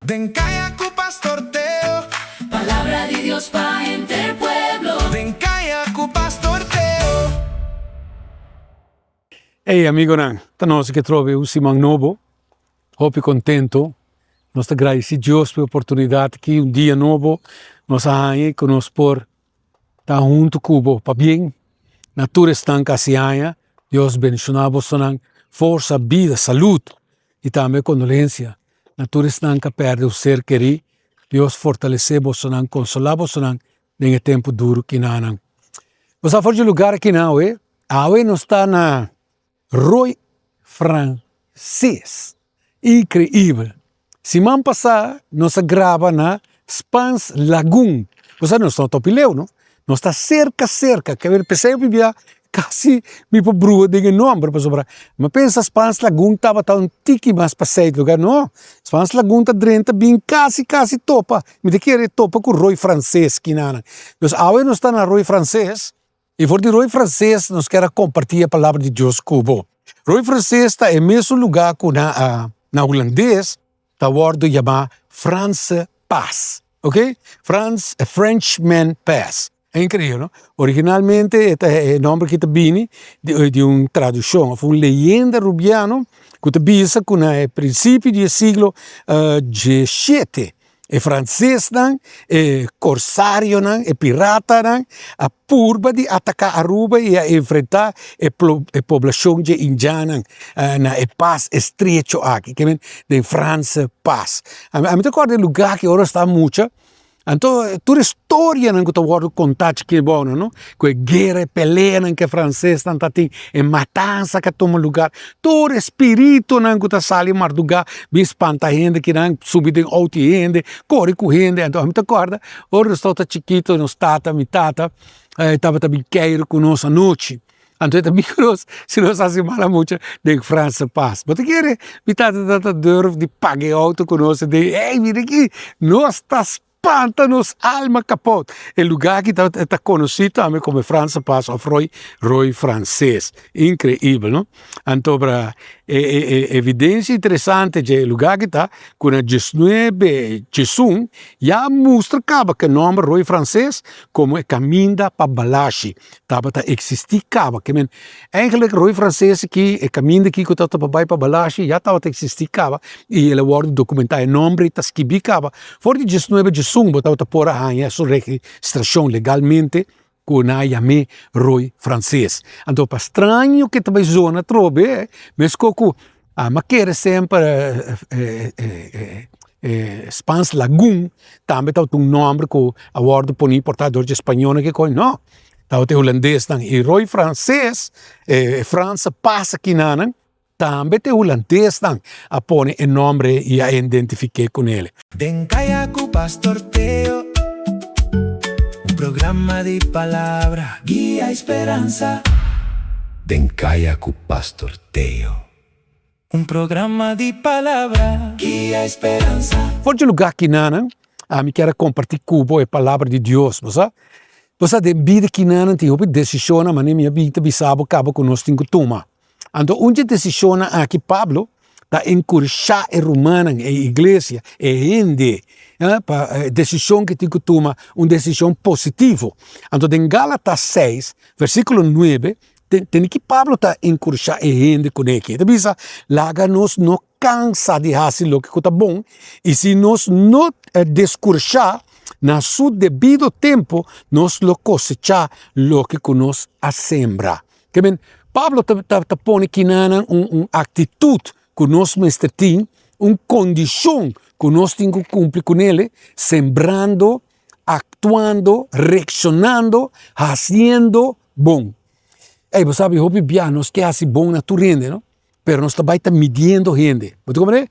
Denkaya ku Pastor Teo. Palabra di Dios pa' entre el pueblo. Denkaya ku Pastor Teo. Ehi amigo nan, tanosi che trovi un simang novo, hopi contento, nos agradeci Dios por oportunidade que um dia novo nos arranha conosco por estar junto cubo, para bem, natura estanca se arranha, Deus bendicionava sonan força, vida, saúde e também condolência. Natura estanca perde o ser querido, Deus fortalecer sonan, consolar sonan, nesse tempo duro que nanan. Você for de lugar aqui não, Aue não está na Roy francês. Incrível. Semana passada, nós grava na Spans Lagoon. Você não está no Topileu, não? Nós está cerca. Que eu pensei que vivia quase me pobrua de nome para sobrar. Mas pensa, Spans Lagoon estava tão tiki mais para sair do lugar, não? Spans Lagoon está dentro bem quase topa. Me de querer topa com o Roy francês que nana. Então, agora nós está na Roy francês. E por de Roy francês, nós queremos compartilhar a palavra de Deus cubo. Roy francês está em mesmo lugar que na holandês, está o word chamado France Pass, ok? Frenchman Pass. É incrível, não? Originalmente, é o nome que está vindo de uma tradução, foi uma leyenda rubiana que está vista com o princípio do século XVII. É francês, é corsário, é pirata, a purba de atacar Aruba e a enfrentar a população de indiana na paz estreito aqui, que vem de França, paz. A mim te acordo do lugar que agora está muito. Então, toda a história que eu vou contar que é bom, não? Que guerra, peleia que é francês, é matança que toma lugar. Todo espírito que está saindo do lugar, me espanta a gente que sube de alto gente, corre com gente. Então, me acorda, agora eu estou chiquito, nos tata, mi tata, estava também queiro conosco à noite. Então, também conosco, se nós fazemos mal muito, de França passa. Mas eu quero, mi tata deve de pagar auto conosco, de, ei, mira aqui, nós estamos espanta-nos, alma capote. O lugar que está conhecido também como França passa a Roy francês. Incrível, não? Então, evidência interessante de lugar que está, com a 19 Jesus, já mostra que o nome Roy francês como é caminho para Balashi. Estava a existir que eigenlijk Roy francês que é caminho que está para Balashi, já estava a existir e ele vai documentar o nome está escrito fora de 19 Jesus, estava a pôr a sua registração legalmente com a chamada Roy francês. Então, para estranho que também zona trobe, mas mas quer sempre Spans Lagoon, também está um nome que a word põe portador de espanhol que não. Está o holandês e Roy francês, França passa aqui não. Também tem holandês a pôr o nome e a identificar com ele. Denkaya ku Pastor Teo. Programa de palabra, guía esperanza. Denkaya ku Pastor Teo. Programa de palabra, guía esperanza. Por de lugar que não, me quero compartilhar com a palavra de Deus, você de vida que não tem uma decisão, mas minha vida bisabo acaba com nós tem que tomar. Então, onde decisão aqui Pablo está encorajar a romana, a igreja, a gente, para decisão que tem que tomar, uma decisão positiva. Então, em Gálatas 6, versículo 9, tem que Pablo está encorajar a gente com ele. Então, laga nós não cansa de fazer o que está bom, e se nós não descorajar, na seu devido tempo, nós lo cosechar o que nós sembra. Pablo está pondo aqui uma atitude que nós mestre tem, uma condição que nós temos que cumprir com ele, sembrando, actuando, reaccionando, fazendo bom. Você sabe, o nós quer fazer bom na tua rende, não? Mas nós também estamos medindo rende. Você compreende?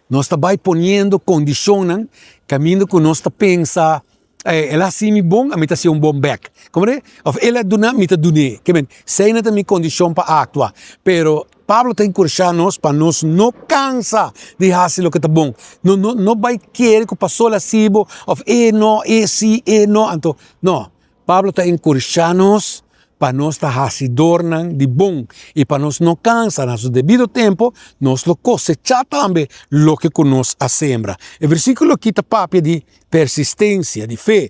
Nós também ponendo condições, caminho que nós pensa, ela assim é bom, a mim está um bom back. Compreende? Ou ela dona, a mim está dona. Sei não tem condição para actuar. Pero Pablo está encorajando nós para nós não cansa de fazer o que está bom. Não vai querer que passou lá assim, ou não, sim, não. Então, não. Pablo está encorajando nós para nós se adornan de bom e para nós não cansa, no devido tempo, nós lo cosechar também lo que nós sembra. O versículo aqui está papia de persistência, de fé.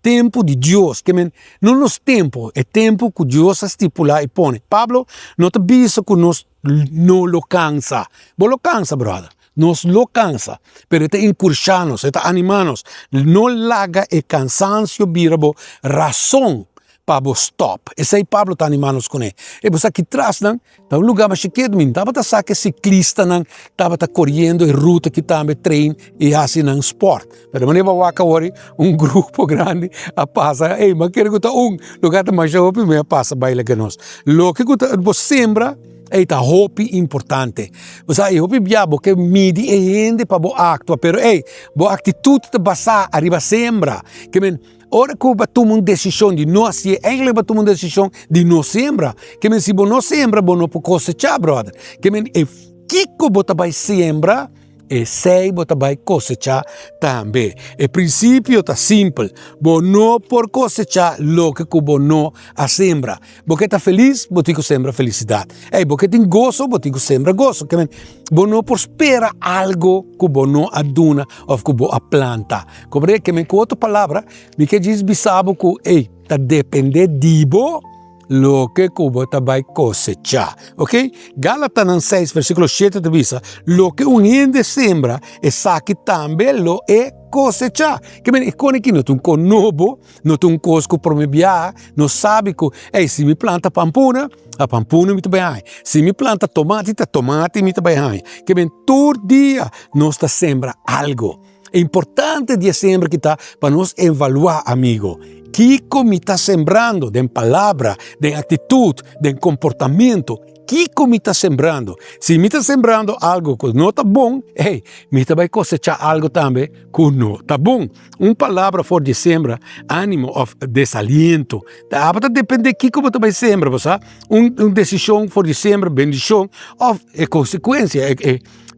Tempo de Deus, que não nos tempo, é tempo que Deus estipula e põe. Pablo não te diz que nós não lo cansa. Vos lo cansa, brother. Nos lo cansa, pero te incursanos, te animanos. Não larga e cansancio virabo razão para vos stop. Esse aí Pablo está animando-nos com ele. E você aqui atrás, tá um lugar mais chiquito, estava a saque ciclista, estava correndo em ruta que também treino e assim não sport. Mas de maneira que agora grupo grande a passa, mas quero que lugar mais jovem, mas passa baile que nós. Lo que você sembra, é hopi importante. Você hopi biabo que midi e gente para bo actua, pero bo atitude de basar arriba sembra. Que ora que você toma uma decisão de não fazer, eigenlijk você toma uma decisão de não sembra. Que se você não sembra, você não pode cosechar, brother. Que kiko você vai sembra, e sei você vai cosechar também. O princípio está simples. Você não pode cosechar o que você não sembra. Você está feliz, você tem que sembrar felicidade. Você tem gozo, você tem que sembrar gozo. Você não pode esperar algo que você não aduna ou que você planta. Compreende? Que com outra palavra, me que diz bisabo que está depender de você lo que você vai cosechar, ok? Gálatas 6, versículo 7 te diz, lo que un gente sembra, esa que também lo é cosechar. Que bem, quando aqui não tem um novo, não tem um cosco para me biar, não sabe que, se me planta pampuna, a pampuna me bem. Se me planta tomate, a tomate me bem. Que bem, todo dia nós está sembra algo. É importante de sempre que está para nós evaluar, amigo. Kiko me está sembrando de palavra, de atitude, de comportamento. Kiko me está sembrando. Se me está sembrando algo que não está bom, me vai cosechar algo também que não está bom. Uma palavra for de sembra, ânimo ou desaliento. Vai depender de Kiko você vai sembrar, você? Uma decisão for de sembra, bendição, ou é consequência,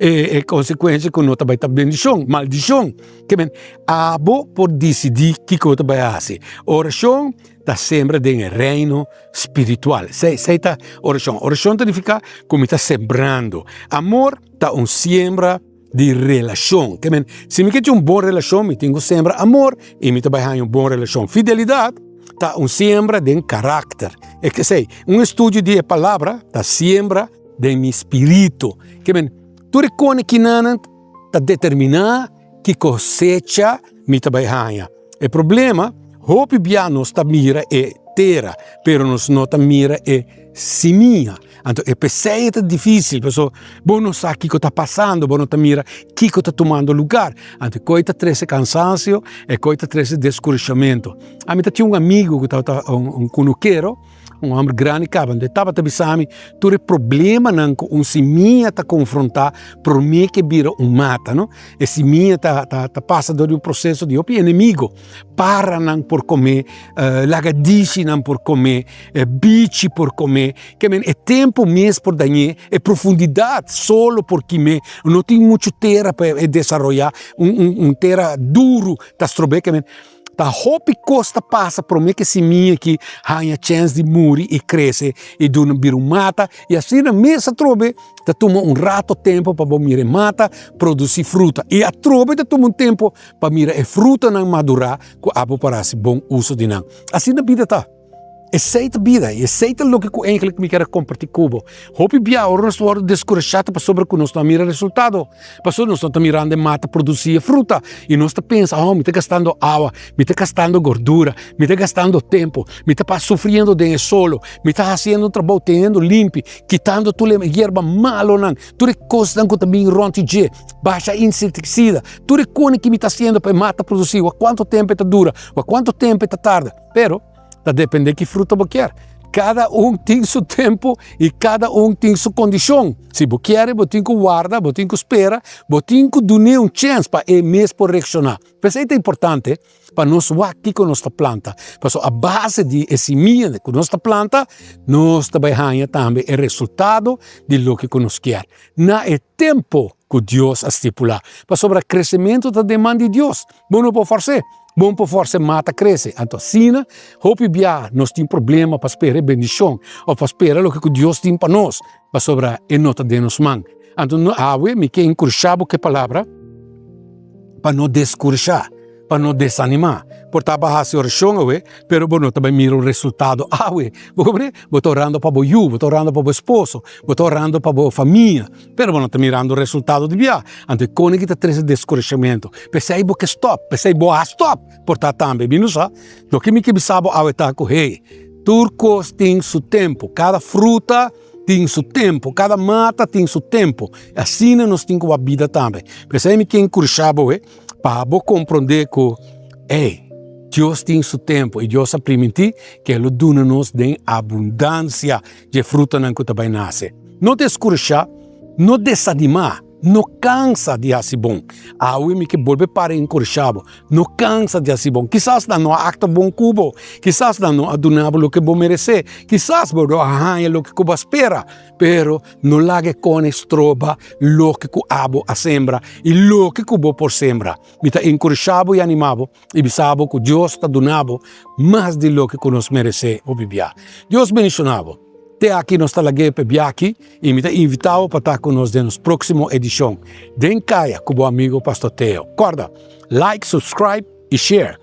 é consequência que não vai estar bendição, maldição. Que bem, abo por decidir que você vai fazer. Oração da sembra de reino espiritual. Sei tá oração. Oração significa como está sembrando. Amor tá sembra de relação. Que bem, se me quer uma boa relação, me tenho sembra amor e me vai uma boa relação. Fidelidade tá sembra de caráter. É que sei, estudo de palavra tá sembra de meu espírito. Que bem, tu reconhece que não está determinado que cosecha me vai ganhar. O problema, hopi bia nos ta mira é terra, pero nos não ta mira é simia. Então, é difícil, pessoal. Você não sabe o que está passando, você não ta mira o que está tomando lugar. Então, coita traz cansaço e coita traz descorajamento. A mim tinha amigo que estava cunuqueiro, homem grande, que estava avisando, tu tem problema com simia tá confrontar, por mim que vira mata, não? E simia tá passa de processo de inimigo, para não por comer, lagadice não por comer, bicho por comer, que é tempo mesmo por danhar, é profundidade solo porque não tem muito terra para desenvolver, terra duro, tá estrobe que ta hopi costa passa para mim que se minha que ganha chance de morrer e crescer e do não mata e assim na mesa trobe ta toma rato tempo para mira mata produzir fruta e a trobe ta toma tempo para mira e fruta não madurar com abo para se bom uso de não assim na vida tá aceita a vida e aceita o que eigenlijk me quer compartilhar com você. Hopi bia ora nós estamos descorajados para sobre que nós estamos mirando resultado. Para nós estamos mirando mata produzir fruta e nós estamos pensando, me está gastando água, me está gastando gordura, me está gastando tempo, me está sofrendo de solo, me está fazendo um trabalho tendo limpo, quitando toda a erva malo não, tudo coisa que também ronte de baixa inseticida, tudo que me está fazendo para mata produzir, a quanto tempo está dura, a quanto tempo está tarde, pero depende de que fruta você quer. Cada tem seu tempo e cada tem sua condição. Se você quer, você tem que guardar, você tem que esperar, você tem que dar uma chance para ele mesmo reaccionar. Por isso é importante para nós aqui com nossa planta. Porque a base de semilla com nossa planta, nós também ganhamos também o resultado de lo que nós quer. Não é tempo que Deus estipula. Para sobre o crescimento da demanda de Deus. Você não pode fazer. Bom por força mata cresce. Então, sina, hope bia, nós temos problema para esperar bendição, ou para esperar o que Deus tem para nós, para sobrar em nota de nos man. Então, me que encorajado que palavra, para não descorachar, para não desanimar. Por trabalhar a oração, pero não também mira o resultado. Vou orando para o you, vou orando para o esposo, vou orando para a família, pero não está mirando o resultado de via. Então, quando que está trazendo descorachamento, pensei que stop, stop, por tá também, viu só? Do que me que bisabo está com hey, turcos tem seu tempo, cada fruta tem seu tempo, cada mata tem seu tempo. Assim nós temos a vida também. Pensei que encorajado, para compreender que, Deus tem seu tempo e Deus permite que Ele dá-nos de abundância de fruta que também nasce. Não descorachar, não desanimar, não cansa de ser bom. Me que volve para encorajado, não cansa de ser bom. Quizás não acta bom cubo, quizás não adunava o que vou merecer, quizás não arranha o que cubo espera, pero não lage com estroba o que abo a sembra e o que cubo por sembra. Me está encorajado e animado e bisabo que Deus está donando mais de lo que nos merece o bibia. Deus bendicionado. Até aqui nós estamos aqui e me invitado para estar conosco na próxima edição. Den Caia, com o amigo Pastor Teo. Acorda, like, subscribe e share.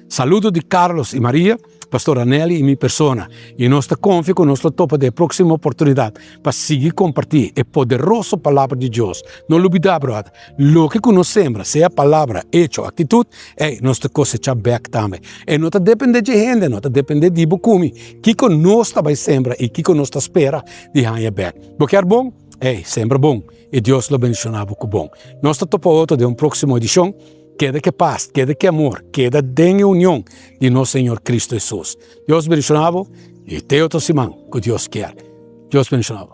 Saludo de Carlos e Maria, Pastor Anelli e minha persona. E nós estamos confiantes, nós estamos topa de próxima oportunidade para seguir compartilhar a poderosa palavra de Deus. Não olvidar, brother, lo que nos sembra, seja palavra, hecho, atitude, nós estamos cosechando back também. E não depende de gente, não depende de bocumi. Que nós também sembra e que nós espera de ganhar back. Porque é bom? Sembra bom. E Deus lo bendicionava com bom. Nós estamos topa outro de uma próxima edição. Queda que paz, queda que amor, queda de união de nosso Senhor Cristo Jesus. Deus bendicionado e te outro simão que Deus quer. Deus bendicionado.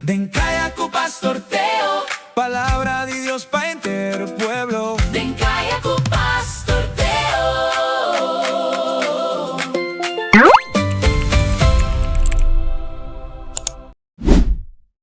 Den Caia com o Pastor Teo, palavra de Deus para